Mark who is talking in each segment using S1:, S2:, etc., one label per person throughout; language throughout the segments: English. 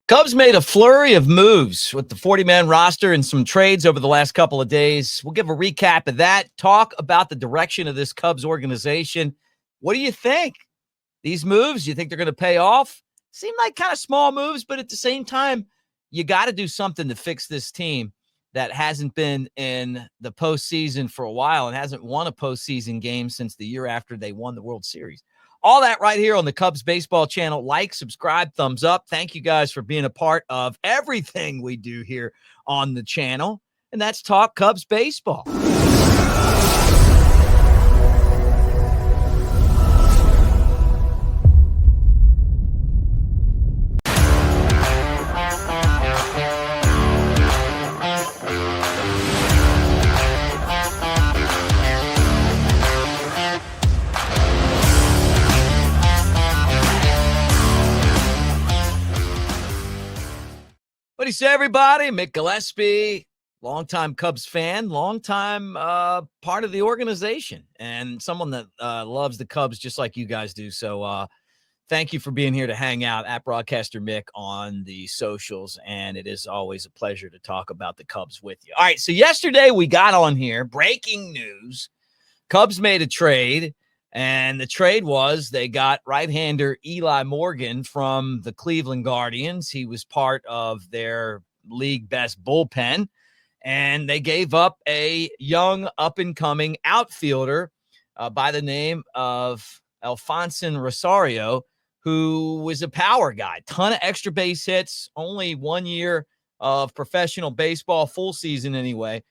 S1: Cubs made a flurry of moves with the 40-man roster and some trades over the last couple of days. We'll give a recap of that, talk about the direction of this Cubs organization. What do you think? These moves, you think they're going to pay off? Seem like kind of small moves, but at the same time, you got to do something to fix this team that hasn't been in the postseason for a while and hasn't won a postseason game since the year after they won the World Series. All that right here on the Cubs Baseball channel. Like, subscribe, thumbs up. Thank you guys for being a part of everything we do here on the channel. And that's Talk Cubs Baseball. What do you say, everybody? Mick Gillispie, longtime Cubs fan, longtime part of the organization, and someone that loves the Cubs just like you guys do. So thank you for being here to hang out at Broadcaster Mick on the socials, and it is always a pleasure to talk about the Cubs with you. All right, so yesterday we got on here, breaking news. Cubs made a trade. And the trade was they got right-hander Eli Morgan from the Cleveland Guardians. He was part of their league best bullpen. And they gave up a young up-and-coming outfielder by the name of Alfonso Rosario, who was a power guy. Ton of extra base hits, only 1 year of professional baseball, full season anyway.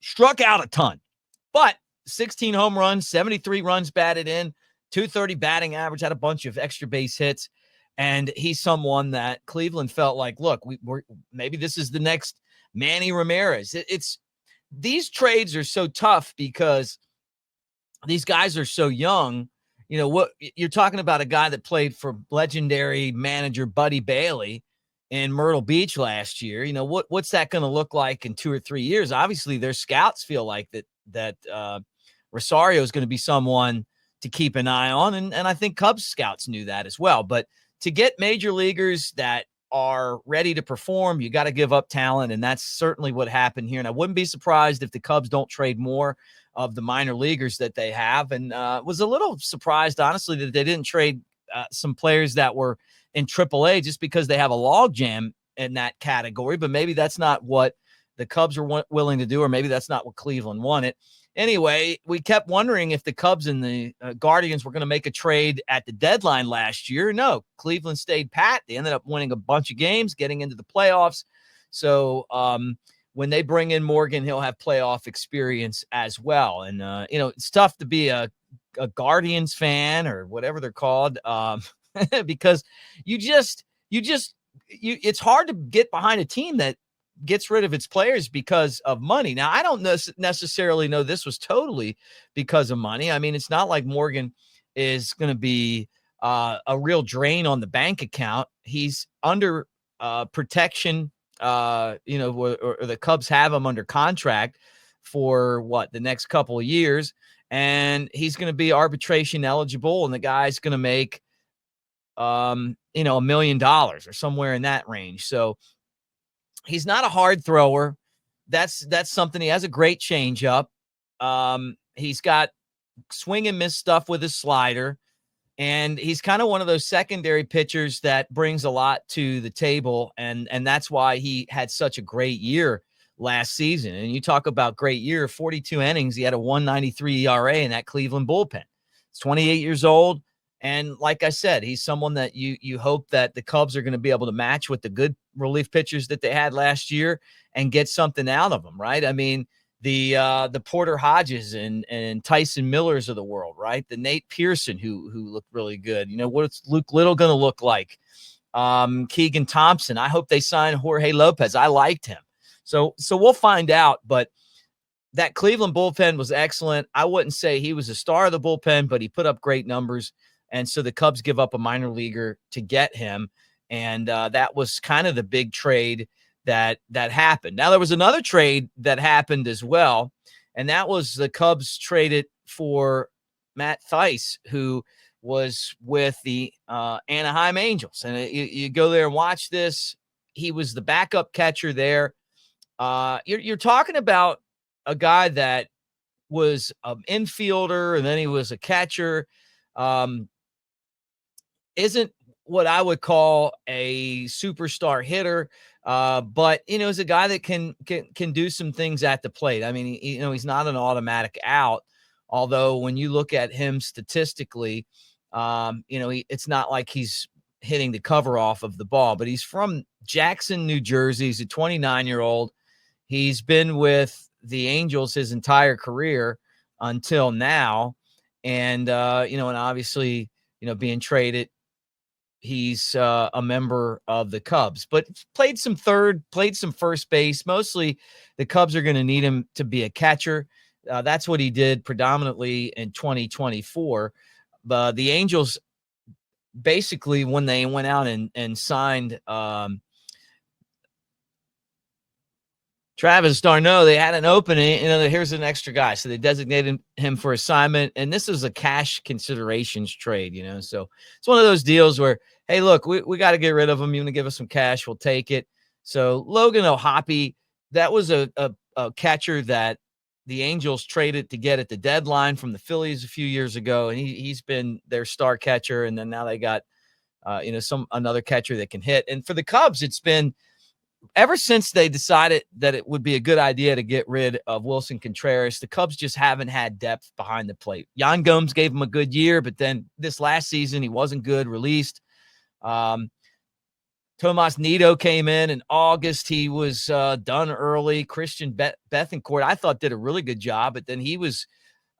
S1: Struck out a ton. But 16 home runs, 73 runs batted in, 230 batting average, had a bunch of extra base hits. And he's someone that Cleveland felt like, look, we're maybe this is the next Manny Ramirez. It's these trades are so tough because these guys are so young. You know, what you're talking about, a guy that played for legendary manager Buddy Bailey in Myrtle Beach last year. You know, what's that going to look like in 2 or 3 years? Obviously, their scouts feel like that Rosario is going to be someone to keep an eye on. And I think Cubs scouts knew that as well. But to get major leaguers that are ready to perform, you got to give up talent. And that's certainly what happened here. And I wouldn't be surprised if the Cubs don't trade more of the minor leaguers that they have. And was a little surprised, honestly, that they didn't trade some players that were in AAA just because they have a logjam in that category. But maybe that's not what the Cubs were willing to do, or maybe that's not what Cleveland wanted. Anyway, we kept wondering if the Cubs and the Guardians were going to make a trade at the deadline last year. No, Cleveland stayed pat. They ended up winning a bunch of games, getting into the playoffs. So when they bring in Morgan, he'll have playoff experience as well. And, you know, it's tough to be a Guardians fan or whatever they're called because it's hard to get behind a team that gets rid of its players because of money. Now, I don't necessarily know this was totally because of money. I mean, it's not like Morgan is going to be a real drain on the bank account. He's under protection, or the Cubs have him under contract for the next couple of years, and he's going to be arbitration eligible, and the guy's going to make, $1 million or somewhere in that range. So he's not a hard thrower. That's something. He has a great changeup. He's got swing and miss stuff with his slider. And he's kind of one of those secondary pitchers that brings a lot to the table. And that's why he had such a great year last season. And you talk about great year, 42 innings. He had a 1.93 ERA in that Cleveland bullpen. He's 28 years old. And like I said, he's someone that you hope that the Cubs are going to be able to match with the good relief pitchers that they had last year and get something out of them, right? I mean, the Porter Hodges and Tyson Millers of the world, right? The Nate Pearson who looked really good. You know, what's Luke Little going to look like? Keegan Thompson. I hope they sign Jorge Lopez. I liked him. So we'll find out. But that Cleveland bullpen was excellent. I wouldn't say he was a star of the bullpen, but he put up great numbers. And so the Cubs give up a minor leaguer to get him. And that was kind of the big trade that happened. Now, there was another trade that happened as well, and that was the Cubs traded for Matt Thaiss, who was with the Anaheim Angels. And you go there and watch this. He was the backup catcher there. You're talking about a guy that was an infielder and then he was a catcher. Isn't what I would call a superstar hitter, but is a guy that can do some things at the plate. I mean, he's not an automatic out. Although when you look at him statistically, it's not like he's hitting the cover off of the ball. But he's from Jackson, New Jersey. He's a 29-year-old. He's been with the Angels his entire career until now, and and obviously, being traded, he's a member of the Cubs, but played some third, played some first base. Mostly the Cubs are going to need him to be a catcher. That's what he did predominantly in 2024. But the Angels, basically, when they went out and signed Travis d'Arnaud, they had an opening, here's an extra guy. So they designated him for assignment. And this is a cash considerations trade, So it's one of those deals where, hey, look, we got to get rid of him. You want to give us some cash, we'll take it. So Logan O'Hoppe, that was a catcher that the Angels traded to get at the deadline from the Phillies a few years ago. And he's been their star catcher. And then now they got, another catcher that can hit. And for the Cubs, it's been, ever since they decided that it would be a good idea to get rid of Wilson Contreras, the Cubs just haven't had depth behind the plate. Yan Gomes gave him a good year, but then this last season he wasn't good, released. Tomas Nido came in August. He was done early. Christian Bethancourt, I thought, did a really good job, but then he was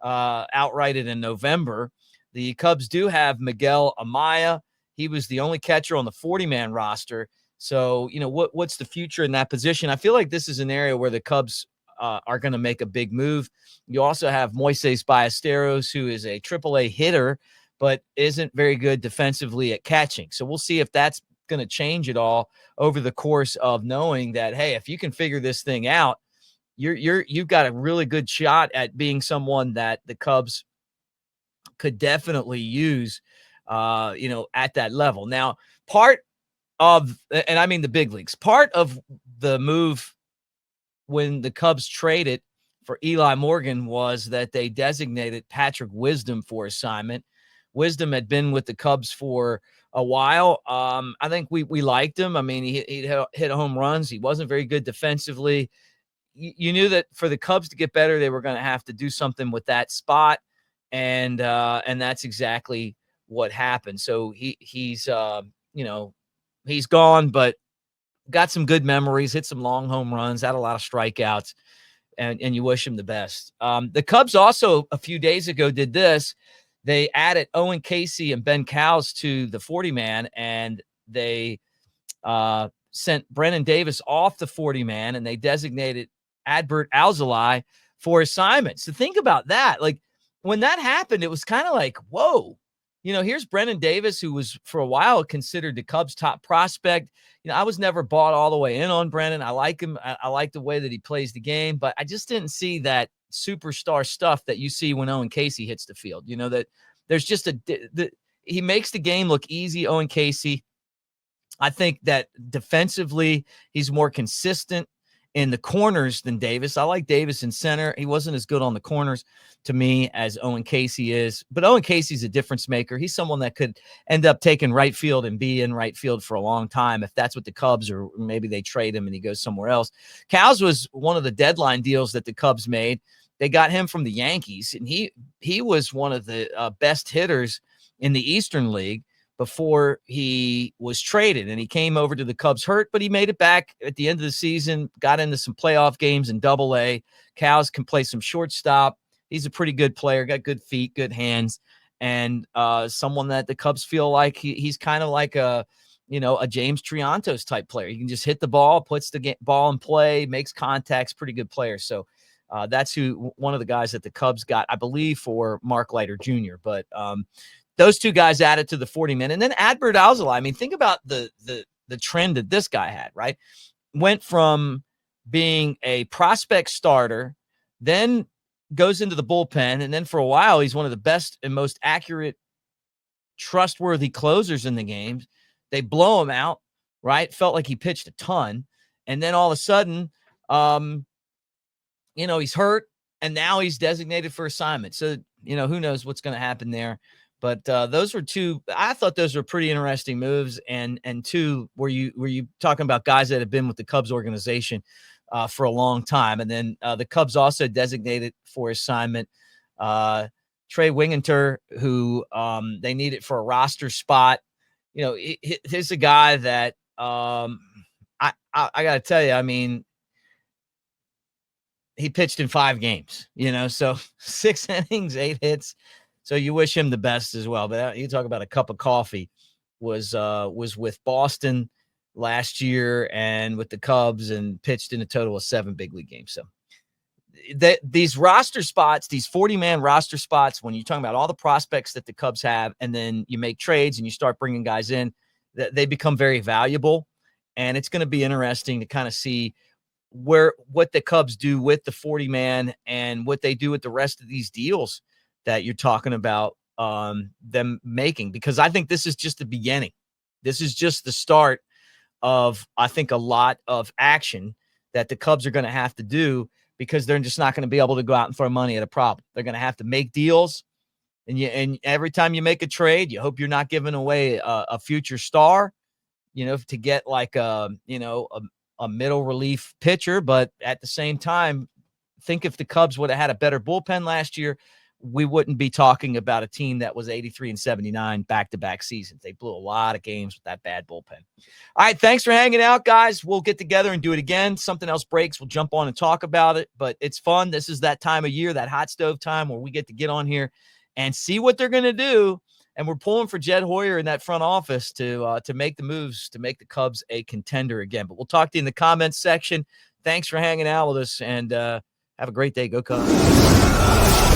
S1: outrighted in November. The Cubs do have Miguel Amaya. He was the only catcher on the 40-man roster. So, what's the future in that position? I feel like this is an area where the Cubs are going to make a big move. You also have Moises Ballesteros, who is a AAA hitter, but isn't very good defensively at catching. So we'll see if that's going to change at all over the course of knowing that, hey, if you can figure this thing out, you've got a really good shot at being someone that the Cubs could definitely use, at that level. Now, and I mean the big leagues, part of the move when the Cubs traded for Eli Morgan was that they designated Patrick Wisdom for assignment. Wisdom had been with the Cubs for a while. I think we liked him. I mean, he hit home runs. He wasn't very good defensively. You knew that for the Cubs to get better, they were going to have to do something with that spot, and that's exactly what happened. So he's he's gone, but got some good memories, hit some long home runs, had a lot of strikeouts, and you wish him the best. The Cubs also, a few days ago, did this. They added Owen, Caissie, and Ben Cowles to the 40-man, and they sent Brennen Davis off the 40-man, and they designated Adbert Alzolay for assignments. So think about that. Like, when that happened, it was kind of like, whoa. Here's Brennen Davis, who was for a while considered the Cubs' top prospect. I was never bought all the way in on Brennen. I like him. I like the way that he plays the game, but I just didn't see that superstar stuff that you see when Owen Caissie hits the field. That there's just he makes the game look easy, Owen Caissie. I think that defensively, he's more consistent in the corners than Davis. I like Davis in center. He wasn't as good on the corners to me as Owen Caissie is, but Owen Caissie's a difference maker. He's someone that could end up taking right field and be in right field for a long time if that's what the Cubs, or maybe they trade him and he goes somewhere else. Cowles was one of the deadline deals that the Cubs made. They got him from the Yankees, and he was one of the best hitters in the Eastern League before he was traded, and he came over to the Cubs hurt, but he made it back at the end of the season, got into some playoff games in Double-A. Cowles can play some shortstop. He's a pretty good player, got good feet, good hands, and someone that the Cubs feel like he's kind of like a James Triantos type player. He can just hit the ball, puts the ball in play, makes contacts, pretty good player. So that's one of the guys that the Cubs got, I believe, for Mark Leiter Jr. But those two guys added to the 40-man. And then Adbert Alzolay. I mean, think about the trend that this guy had, right? Went from being a prospect starter, then goes into the bullpen, and then for a while, he's one of the best and most accurate trustworthy closers in the games. They blow him out, right? Felt like he pitched a ton. And then all of a sudden, he's hurt, and now he's designated for assignment. So, who knows what's going to happen there. But those were two. I thought those were pretty interesting moves. And two, were you talking about guys that have been with the Cubs organization for a long time, and then the Cubs also designated for assignment Trey Wingenter, who they needed for a roster spot. He's a guy that I got to tell you, I mean, he pitched in 5 games, so 6 innings, 8 hits. So you wish him the best as well. But you talk about a cup of coffee, was with Boston last year and with the Cubs, and pitched in a total of 7 big league games. So these roster spots, these 40-man roster spots, when you're talking about all the prospects that the Cubs have, and then you make trades and you start bringing guys in, they become very valuable. And it's going to be interesting to kind of see what the Cubs do with the 40-man and what they do with the rest of these deals that you're talking about them making, because I think this is just the beginning. This is just the start of, I think, a lot of action that the Cubs are going to have to do, because they're just not going to be able to go out and throw money at a problem. They're going to have to make deals. And every time you make a trade, you hope you're not giving away a future star, to get like a middle relief pitcher. But at the same time, think if the Cubs would have had a better bullpen last year, we wouldn't be talking about a team that was 83-79 back-to-back seasons. They blew a lot of games with that bad bullpen. All right, thanks for hanging out, guys. We'll get together and do it again. Something else breaks, we'll jump on and talk about it. But it's fun. This is that time of year, that hot stove time, where we get to get on here and see what they're going to do. And we're pulling for Jed Hoyer in that front office to make the moves to make the Cubs a contender again. But we'll talk to you in the comments section. Thanks for hanging out with us, and have a great day. Go Cubs.